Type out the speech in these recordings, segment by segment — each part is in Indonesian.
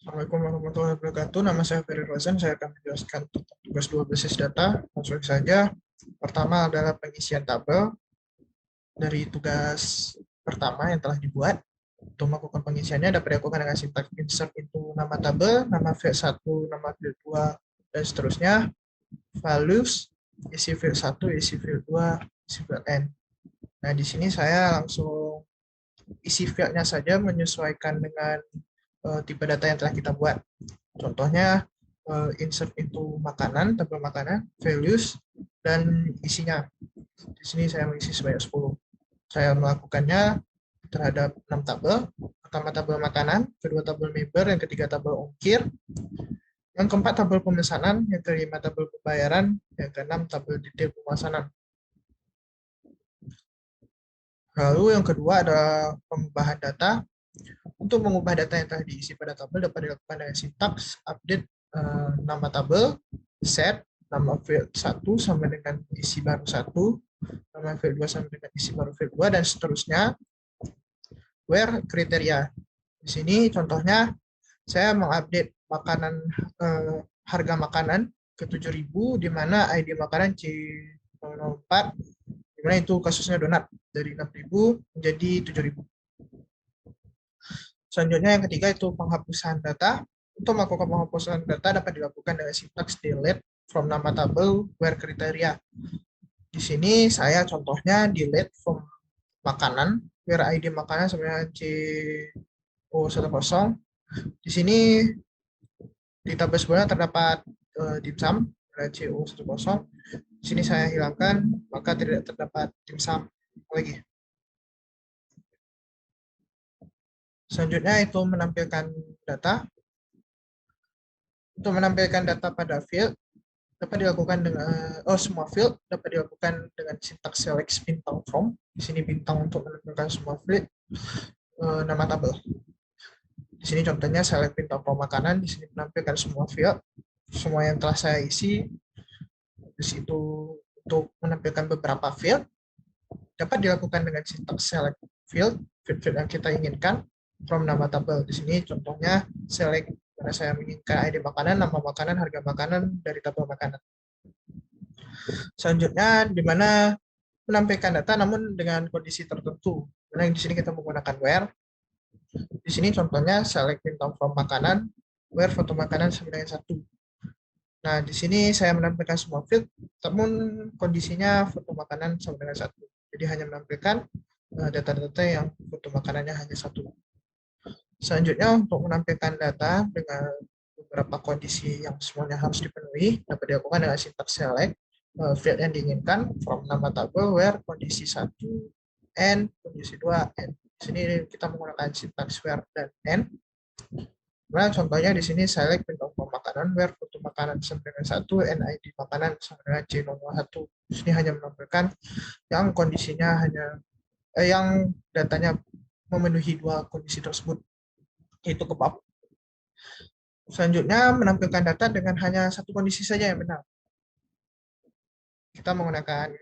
Assalamualaikum warahmatullahi wabarakatuh. Nama saya Ferry Rozan. Saya akan menjelaskan tentang tugas 2 basis data. Langsung saja. Pertama adalah pengisian tabel. Dari tugas pertama yang telah dibuat, untuk melakukan pengisiannya dapat dilakukan dengan sintaks insert into nama tabel, nama field 1, nama field 2, dan seterusnya. Values, isi field 1, isi field 2, isi field n. Nah, di sini saya langsung isi fieldnya saja menyesuaikan dengan tipe data yang telah kita buat. Contohnya insert into makanan, tabel makanan, values, dan isinya. Di sini saya mengisi sebanyak 10. Saya melakukannya terhadap 6 tabel. Pertama tabel makanan, kedua tabel member, yang ketiga tabel ongkir, yang keempat tabel pemesanan, yang kelima tabel pembayaran, yang keenam tabel detail pemesanan. Lalu yang kedua adalah pengubahan data. Untuk mengubah data yang telah diisi pada tabel dapat dilakukan dengan sintaks update nama tabel, set, nama field 1 sama dengan isi baru 1, nama field 2 sama dengan isi baru field 2, dan seterusnya. Where kriteria. Di sini contohnya saya mengupdate makanan harga makanan ke 7.000 di mana ID makanan C04 di mana itu kasusnya donat dari 6.000 menjadi 7.000. Selanjutnya yang ketiga itu penghapusan data. Untuk melakukan penghapusan data dapat dilakukan dengan sintaks delete from nama tabel where kriteria. Di sini saya contohnya delete from makanan where ID makanan sebenarnya CO10. Di sini di tabel sebelumnya terdapat dimsum CO10. Di sini saya hilangkan, maka tidak terdapat dimsum lagi. Selanjutnya itu menampilkan data. Untuk menampilkan data pada field dapat dilakukan dengan semua field dapat dilakukan dengan sintaks select bintang from. Di sini bintang untuk menampilkan semua field nama tabel. Di sini contohnya select bintang from makanan. Di sini menampilkan semua field, semua yang telah saya isi. Di situ untuk menampilkan beberapa field dapat dilakukan dengan sintaks select field yang kita inginkan from nama tabel. Di sini contohnya select karena saya menginginkan ID makanan, nama makanan, harga makanan dari tabel makanan. Selanjutnya di mana menampilkan data namun dengan kondisi tertentu. Karena di sini kita menggunakan where. Di sini contohnya select bintang from makanan, where foto makanan sama dengan 1. Nah, di sini saya menampilkan semua field, namun kondisinya foto makanan sama dengan 1. Jadi hanya menampilkan data-data yang foto makanannya hanya 1. Selanjutnya untuk menampilkan data dengan beberapa kondisi yang semuanya harus dipenuhi dapat dilakukan dengan sintaks select field yang diinginkan from nama tabel where kondisi 1 n, kondisi 2 n. Di sini kita menggunakan sintaks where dan n. Nah, contohnya di sini select bintang from makanan where foto makanan sama dengan 1, NID makanan sama dengan C01. Di sini hanya menampilkan yang kondisinya hanya yang datanya memenuhi dua kondisi tersebut, yaitu kebab. Selanjutnya menampilkan data dengan hanya satu kondisi saja yang benar. Kita menggunakan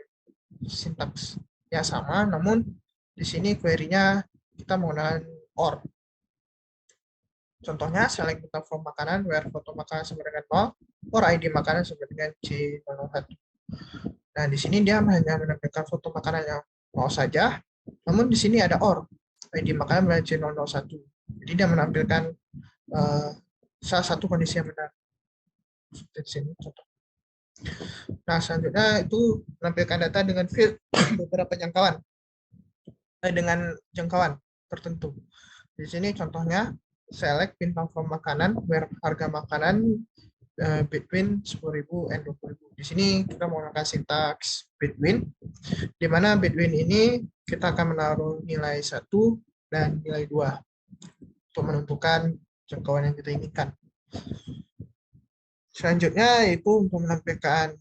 sintaks yang sama, namun di sini query-nya kita menggunakan OR. Contohnya select bintang from makanan where foto makanan sama dengan 0, or ID makanan sama dengan C01. Nah, di sini dia hanya menampilkan foto makanan yang 0 saja, namun di sini ada OR, ID makanan dengan C001. Jadi dia menampilkan salah satu kondisi yang benar. Di sini contoh. Nah, selanjutnya itu menampilkan data dengan field beberapa jangkauan dengan jangkauan tertentu. Di sini contohnya select bintang from makanan where harga makanan between 10.000 and 20.000. Di sini kita menggunakan sintaks between, di mana between ini kita akan menaruh nilai 1 dan nilai 2 untuk menentukan jangkauan yang kita inginkan. Selanjutnya itu untuk menampilkan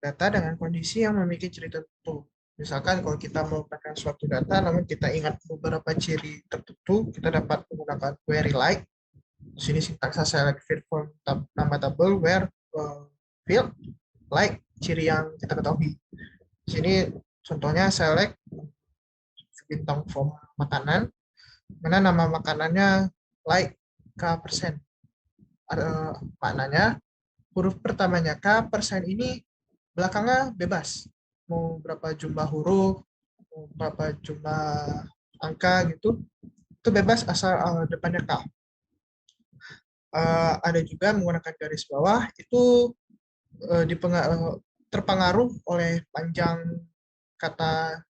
data dengan kondisi yang memiliki ciri tertentu. Misalkan kalau kita melakukan suatu data, namun kita ingat beberapa ciri tertentu, kita dapat menggunakan query like. Di sini sintaksnya select field from nama tabel where field like ciri yang kita ketahui. Di sini contohnya select bintang from makanan, mana nama makanannya like K%. maknanya huruf pertamanya K, persen ini belakangnya bebas. Mau berapa jumlah huruf, mau berapa jumlah angka gitu, itu bebas asal depannya K. Ada juga menggunakan garis bawah, itu terpengaruh oleh panjang kata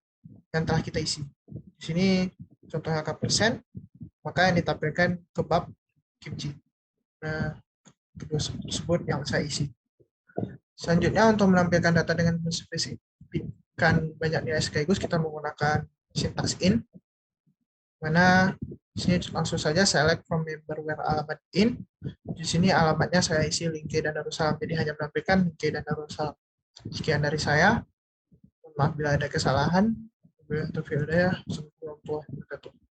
yang telah kita isi. Di sini contohnya K persen, maka yang ditampilkan kebab kimchi. Nah, kedua tersebut yang saya isi. Selanjutnya untuk menampilkan data dengan menspesifikkan banyak nilai sekaligus, kita menggunakan syntax in, mana di sini langsung saja select from member where alamat in. Di sini alamatnya saya isi link dan Darussalam, jadi hanya menampilkan link dan Darussalam. Sekian dari saya. Maaf bila ada kesalahan. Wabillahi taufiq wal hidayah. Assalamualaikum warahmatullahi wabarakatuh.